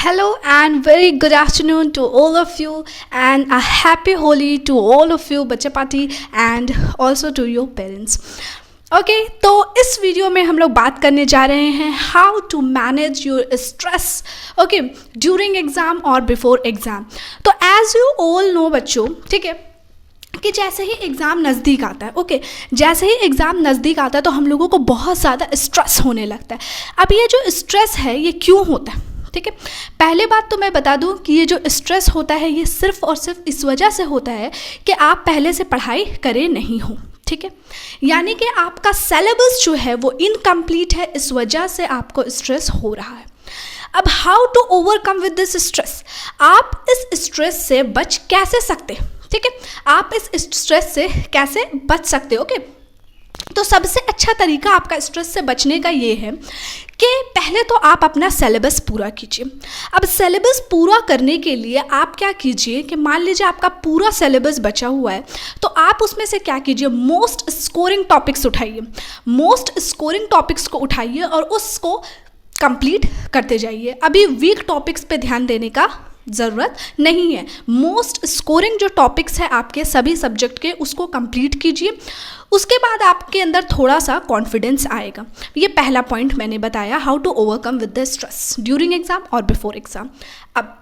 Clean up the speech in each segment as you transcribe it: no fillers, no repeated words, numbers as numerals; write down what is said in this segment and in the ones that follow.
Hello and very good afternoon to all of you and a happy Holi to all of you बच्चे party and also to your parents. Okay तो इस video में हम लोग बात करने जा रहे हैं how to manage your stress okay during exam और बिफोर एग्ज़ाम. तो एज यू ऑल नो बच्चों, ठीक है, कि जैसे ही एग्ज़ाम नज़दीक आता है, ओके, जैसे ही एग्ज़ाम नज़दीक आता है तो हम लोगों को बहुत ज़्यादा स्ट्रेस होने लगता है. अब ये जो स्ट्रेस है ये क्यों होता है, ठीक है. पहले बात तो मैं बता दूं कि ये जो स्ट्रेस होता है ये सिर्फ और सिर्फ इस वजह से होता है कि आप पहले से पढ़ाई करे नहीं हो, ठीक है. यानी कि आपका सिलेबस जो है वो इनकम्प्लीट है, इस वजह से आपको स्ट्रेस हो रहा है. अब how to overcome with this stress, आप इस स्ट्रेस से बच कैसे सकते, ठीक है, आप इस स्ट्रेस से कैसे बच सकते हो, ओके. तो सबसे अच्छा तरीका आपका स्ट्रेस से बचने का ये है कि पहले तो आप अपना सिलेबस पूरा कीजिए. अब सिलेबस पूरा करने के लिए आप क्या कीजिए कि मान लीजिए आपका पूरा सिलेबस बचा हुआ है तो आप उसमें से क्या कीजिए, मोस्ट स्कोरिंग टॉपिक्स उठाइए. मोस्ट स्कोरिंग टॉपिक्स को उठाइए और उसको कंप्लीट करते जाइए. अभी वीक टॉपिक्स पे ध्यान देने का ज़रूरत नहीं है. मोस्ट स्कोरिंग जो टॉपिक्स है आपके सभी सब्जेक्ट के उसको कंप्लीट कीजिए. उसके बाद आपके अंदर थोड़ा सा कॉन्फिडेंस आएगा. ये पहला पॉइंट मैंने बताया, how to overcome with the stress during exam और बिफोर एग्ज़ाम. अब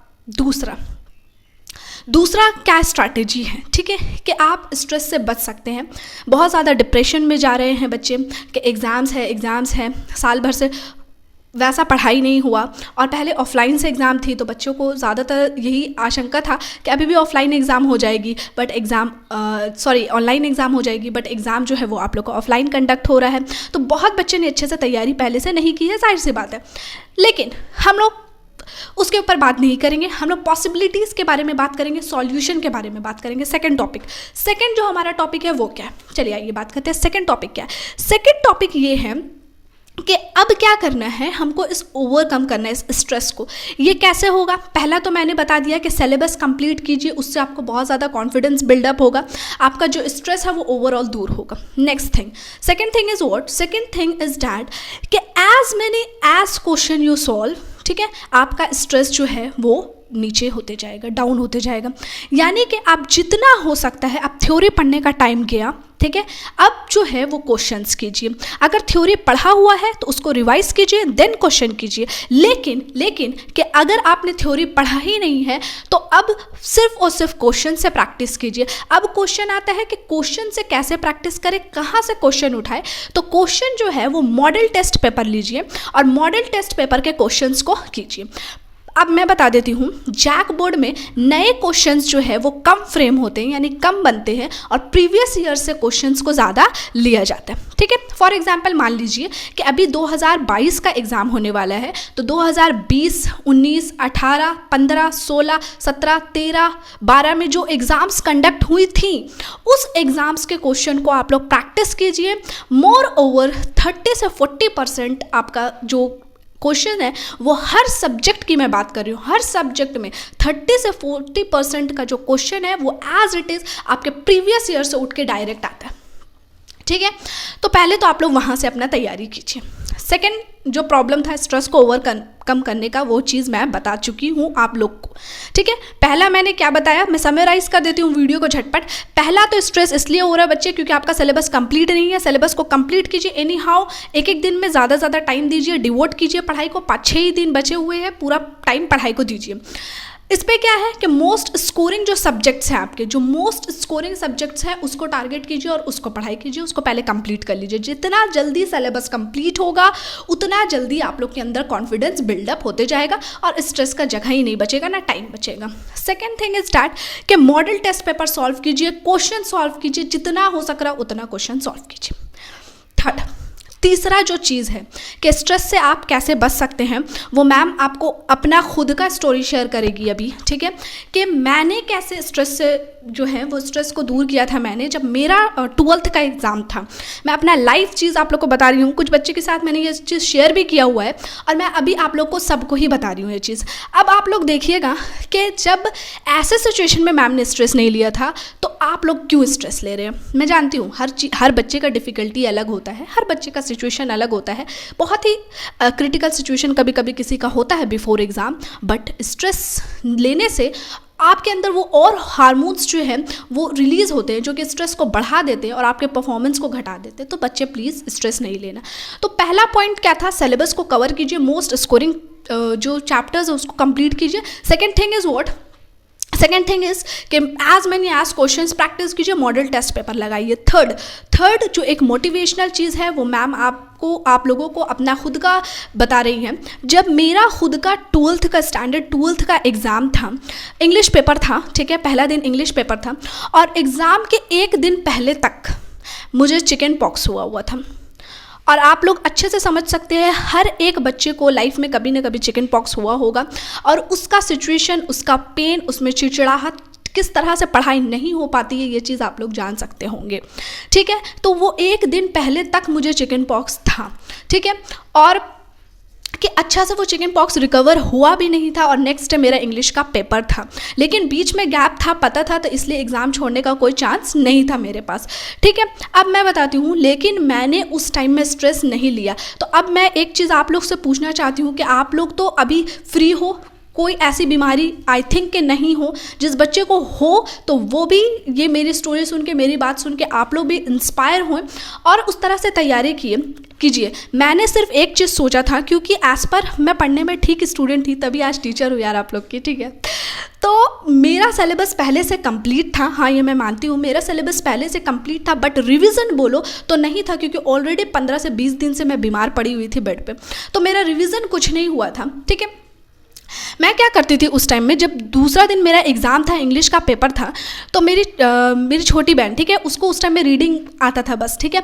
दूसरा क्या स्ट्रैटेजी है, ठीक है, कि आप स्ट्रेस से बच सकते हैं. बहुत ज़्यादा डिप्रेशन में जा रहे हैं बच्चे कि एग्ज़ाम्स हैं, साल भर से वैसा पढ़ाई नहीं हुआ और पहले ऑफलाइन से एग्ज़ाम थी तो बच्चों को ज़्यादातर यही आशंका था कि अभी भी ऑफलाइन एग्ज़ाम हो जाएगी बट ऑनलाइन एग्ज़ाम हो जाएगी बट एग्ज़ाम जो है वो आप लोग को ऑफलाइन कंडक्ट हो रहा है. तो बहुत बच्चे ने अच्छे से तैयारी पहले से नहीं की है, जाहिर सी बात है. लेकिन हम लोग उसके ऊपर बात नहीं करेंगे, हम लोग पॉसिबिलिटीज़ के बारे में बात करेंगे, सॉल्यूशन के बारे में बात करेंगे. सेकेंड जो हमारा टॉपिक है वो क्या है, चलिए आइए बात करते हैं. सेकेंड टॉपिक क्या है. सेकेंड टॉपिक ये है कि अब क्या करना है, हमको इस ओवरकम करना है इस स्ट्रेस को. ये कैसे होगा, पहला तो मैंने बता दिया कि सिलेबस कंप्लीट कीजिए, उससे आपको बहुत ज़्यादा कॉन्फिडेंस बिल्डअप होगा, आपका जो स्ट्रेस है वो ओवरऑल दूर होगा. Next thing, second thing is what, second thing is that कि as many as question you solve, ठीक है, आपका स्ट्रेस जो है वो नीचे होते जाएगा, डाउन होते जाएगा. यानी कि आप जितना हो सकता है, अब थ्योरी पढ़ने का टाइम गया, ठीक है, अब जो है वो क्वेश्चंस कीजिए. अगर थ्योरी पढ़ा हुआ है तो उसको रिवाइज कीजिए, देन क्वेश्चन कीजिए. लेकिन कि अगर आपने थ्योरी पढ़ा ही नहीं है तो अब सिर्फ और सिर्फ क्वेश्चन से प्रैक्टिस कीजिए. अब क्वेश्चन आता है कि क्वेश्चन से कैसे प्रैक्टिस करें, कहाँ से क्वेश्चन उठाए. तो क्वेश्चन जो है वो मॉडल टेस्ट पेपर लीजिए और मॉडल टेस्ट पेपर के क्वेश्चंस को कीजिए. अब मैं बता देती हूँ, जैक बोर्ड में नए क्वेश्चंस जो है वो कम फ्रेम होते हैं, यानी कम बनते हैं और प्रीवियस ईयर से क्वेश्चंस को ज़्यादा लिया जाता है, ठीक है. फॉर एग्जांपल मान लीजिए कि अभी 2022 का एग्ज़ाम होने वाला है तो 2020, 19, 18, 15, 16, 17, 13, 12 में जो एग्ज़ाम्स कंडक्ट हुई थी उस एग्ज़ाम्स के क्वेश्चन को आप लोग प्रैक्टिस कीजिए. मोर ओवर 30 से 40% आपका जो क्वेश्चन है वो हर सब्जेक्ट की मैं बात कर रही हूँ, हर सब्जेक्ट में 30 से 40% का जो क्वेश्चन है वो एज इट इज़ आपके प्रीवियस ईयर से उठ के डायरेक्ट आता है, ठीक है. तो पहले तो आप लोग वहाँ से अपना तैयारी कीजिए. सेकेंड जो प्रॉब्लम था स्ट्रेस को ओवरकम करने का, वो चीज़ मैं बता चुकी हूँ आप लोग को, ठीक है. पहला मैंने क्या बताया, मैं समराइज़ कर देती हूँ वीडियो को झटपट. पहला तो स्ट्रेस इसलिए हो रहा है बच्चे क्योंकि आपका सिलेबस कंप्लीट नहीं है. सिलेबस को कंप्लीट कीजिए एनी हाउ, एक दिन में ज़्यादा टाइम दीजिए, डिवोट कीजिए पढ़ाई को. 5-6 ही दिन बचे हुए हैं, पूरा टाइम पढ़ाई को दीजिए. इस पर क्या है कि मोस्ट स्कोरिंग जो सब्जेक्ट्स हैं आपके, जो मोस्ट स्कोरिंग सब्जेक्ट्स हैं उसको टारगेट कीजिए और उसको पढ़ाई कीजिए, उसको पहले कंप्लीट कर लीजिए. जितना जल्दी सिलेबस कंप्लीट होगा उतना जल्दी आप लोग के अंदर कॉन्फिडेंस बिल्डअप होते जाएगा और स्ट्रेस का जगह ही नहीं बचेगा, ना टाइम बचेगा. सेकेंड थिंग इज डैट कि मॉडल टेस्ट पेपर सॉल्व कीजिए, क्वेश्चन सॉल्व कीजिए, जितना हो सक रहा उतना क्वेश्चन सॉल्व कीजिए. थर्ड, तीसरा जो चीज़ है कि स्ट्रेस से आप कैसे बच सकते हैं वो मैम आपको अपना खुद का स्टोरी शेयर करेगी अभी, ठीक है, कि मैंने कैसे स्ट्रेस से जो है वो स्ट्रेस को दूर किया था. मैंने जब मेरा 12th का एग्ज़ाम था, मैं अपना लाइव चीज़ आप लोग को बता रही हूँ. कुछ बच्चे के साथ मैंने ये चीज़ शेयर भी किया हुआ है और मैं अभी आप लोग को सबको ही बता रही हूँ ये चीज़. अब आप लोग देखिएगा कि जब ऐसे सिचुएशन में मैम ने स्ट्रेस नहीं लिया था तो आप लोग क्यों स्ट्रेस ले रहे हैं. मैं जानती हूँ हर बच्चे का डिफ़िकल्टी अलग होता है, हर बच्चे का सिचुएशन अलग होता है, बहुत ही क्रिटिकल सिचुएशन कभी कभी किसी का होता है बिफोर एग्ज़ाम, बट स्ट्रेस लेने से आपके अंदर वो और हार्मोन्स जो हैं वो रिलीज़ होते हैं जो कि स्ट्रेस को बढ़ा देते हैं और आपके परफॉर्मेंस को घटा देते हैं। तो बच्चे प्लीज़ स्ट्रेस नहीं लेना। तो पहला पॉइंट क्या था, सिलेबस को कवर कीजिए, मोस्ट स्कोरिंग जो चैप्टर्स है उसको कंप्लीट कीजिए। सेकेंड थिंग इज़ कि as many as questions practice कीजिए, मॉडल टेस्ट पेपर लगाइए। थर्ड जो एक मोटिवेशनल चीज़ है वो मैम आप लोगों को अपना खुद का बता रही हैं। जब मेरा खुद का 12th का स्टैंडर्ड 12th का एग्ज़ाम था, इंग्लिश पेपर था, ठीक है, पहला दिन इंग्लिश पेपर था, और एग्ज़ाम के एक दिन पहले तक मुझे चिकन पॉक्स हुआ था। और आप लोग अच्छे से समझ सकते हैं हर एक बच्चे को लाइफ में कभी ना कभी चिकन पॉक्स हुआ होगा, और उसका सिचुएशन, उसका पेन, उसमें चिड़चिड़ाहट, किस तरह से पढ़ाई नहीं हो पाती है, ये चीज़ आप लोग जान सकते होंगे, ठीक है। तो वो एक दिन पहले तक मुझे चिकन पॉक्स था, ठीक है, और कि अच्छा से वो चिकन पॉक्स रिकवर हुआ भी नहीं था, और नेक्स्ट डे मेरा इंग्लिश का पेपर था, लेकिन बीच में गैप था, पता था, तो इसलिए एग्ज़ाम छोड़ने का कोई चांस नहीं था मेरे पास, ठीक है। अब मैं बताती हूँ, लेकिन मैंने उस टाइम में स्ट्रेस नहीं लिया। तो अब मैं एक चीज़ आप लोग से पूछना चाहती हूँ कि आप लोग तो अभी फ्री हो, कोई ऐसी बीमारी आई थिंक कि नहीं हो, जिस बच्चे को हो तो वो भी ये मेरी स्टोरी सुन के, मेरी बात सुन के आप लोग भी इंस्पायर हों और उस तरह से तैयारी कीजिए। मैंने सिर्फ एक चीज़ सोचा था, क्योंकि एज़ पर मैं पढ़ने में ठीक स्टूडेंट थी, तभी आज टीचर हूँ यार आप लोग की, ठीक है। तो मेरा सिलेबस पहले से कंप्लीट था, हाँ ये मैं मानती हूँ, मेरा सिलेबस पहले से कंप्लीट था, बट रिवीजन बोलो तो नहीं था, क्योंकि ऑलरेडी 15 से 20 दिन से मैं बीमार पड़ी हुई थी बेड पे, तो मेरा रिवीजन कुछ नहीं हुआ था, ठीक है। मैं क्या करती थी उस टाइम में, जब दूसरा दिन मेरा एग्ज़ाम था, इंग्लिश का पेपर था, तो मेरी छोटी बहन, ठीक है, उसको उस टाइम में रीडिंग आता था बस, ठीक है,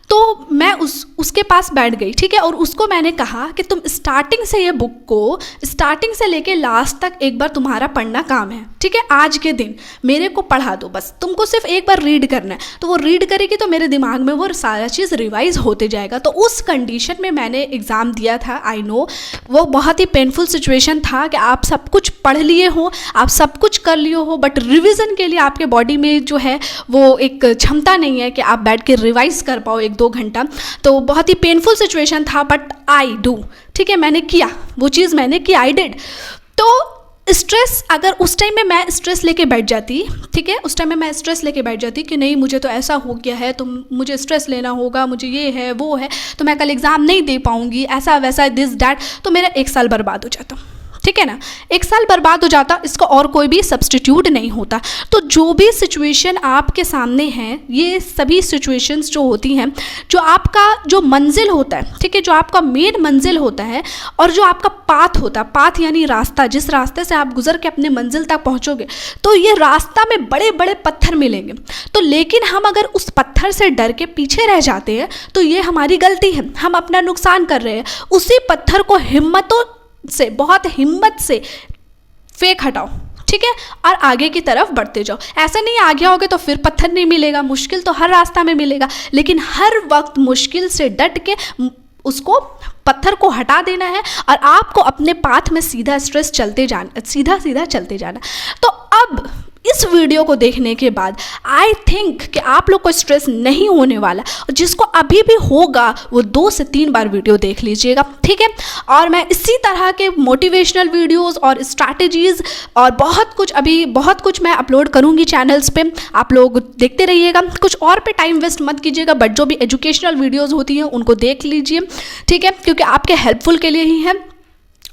तो मैं उसके पास बैठ गई, ठीक है, और उसको मैंने कहा कि तुम स्टार्टिंग से ये बुक को स्टार्टिंग से लेके लास्ट तक एक बार तुम्हारा पढ़ना काम है, ठीक है, आज के दिन मेरे को पढ़ा दो, बस तुमको सिर्फ एक बार रीड करना है। तो वो रीड करेगी तो मेरे दिमाग में वो सारा चीज़ रिवाइज होते जाएगा। तो उस कंडीशन में मैंने एग्ज़ाम दिया था। आई नो वो बहुत ही पेनफुल सिचुएशन था कि आप सब कुछ पढ़ लिए हो, आप सब कुछ कर लिए हो, बट रिवीजन के लिए आपके बॉडी में जो है वो एक क्षमता नहीं है कि आप बैठ के रिवाइज कर पाओ 1-2 घंटा। तो बहुत ही पेनफुल सिचुएशन था, बट आई डू, ठीक है, मैंने किया वो चीज़, मैंने की, आई डिड। तो स्ट्रेस, अगर उस टाइम में मैं स्ट्रेस लेके बैठ जाती, ठीक है, उस टाइम में मैं स्ट्रेस लेके बैठ जाती कि नहीं मुझे तो ऐसा हो गया है, तो मुझे स्ट्रेस लेना होगा, मुझे ये है वो है, तो मैं कल एग्ज़ाम नहीं दे पाऊँगी, ऐसा वैसा दिस डैट, तो मेरा 1 साल बर्बाद हो जाता, ठीक है ना, 1 साल बर्बाद हो जाता, इसका और कोई भी सब्स्टिट्यूट नहीं होता। तो जो भी सिचुएशन आपके सामने है, ये सभी सिचुएशंस जो होती हैं, जो आपका जो मंजिल होता है, ठीक है, जो आपका मेन मंजिल होता है, और जो आपका पाथ होता है, पाथ यानी रास्ता, जिस रास्ते से आप गुजर के अपने मंजिल तक पहुंचोगे, तो ये रास्ता में बड़े बड़े पत्थर मिलेंगे। तो लेकिन हम अगर उस पत्थर से डर के पीछे रह जाते हैं, तो ये हमारी गलती है, हम अपना नुकसान कर रहे हैं। उसी पत्थर को बहुत हिम्मत से फेंक हटाओ, ठीक है, और आगे की तरफ बढ़ते जाओ। ऐसा नहीं आगे आओगे तो फिर पत्थर नहीं मिलेगा, मुश्किल तो हर रास्ता में मिलेगा, लेकिन हर वक्त मुश्किल से डट के उसको पत्थर को हटा देना है, और आपको अपने पाथ में सीधा चलते जाना। तो अब इस वीडियो को देखने के बाद आई थिंक कि आप लोग को स्ट्रेस नहीं होने वाला, और जिसको अभी भी होगा वो 2 से 3 बार वीडियो देख लीजिएगा, ठीक है। और मैं इसी तरह के मोटिवेशनल वीडियोस और स्ट्रैटेजीज़ और बहुत कुछ मैं अपलोड करूँगी चैनल्स पे, आप लोग देखते रहिएगा। कुछ और पे टाइम वेस्ट मत कीजिएगा, बट जो भी एजुकेशनल वीडियोज़ होती हैं उनको देख लीजिए, ठीक है, क्योंकि आपके हेल्पफुल के लिए ही है।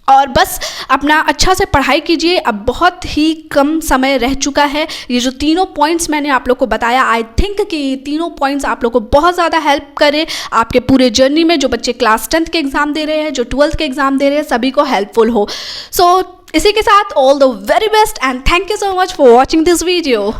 और बस अपना अच्छा से पढ़ाई कीजिए। अब बहुत ही कम समय रह चुका है। ये जो तीनों पॉइंट्स मैंने आप लोग को बताया, आई थिंक कि ये तीनों पॉइंट्स आप लोग को बहुत ज़्यादा हेल्प करे आपके पूरे जर्नी में। जो बच्चे क्लास 10th के एग्ज़ाम दे रहे हैं, जो 12th के एग्ज़ाम दे रहे हैं, सभी को हेल्पफुल हो। सो इसी के साथ all the very best and thank you so much for watching this video.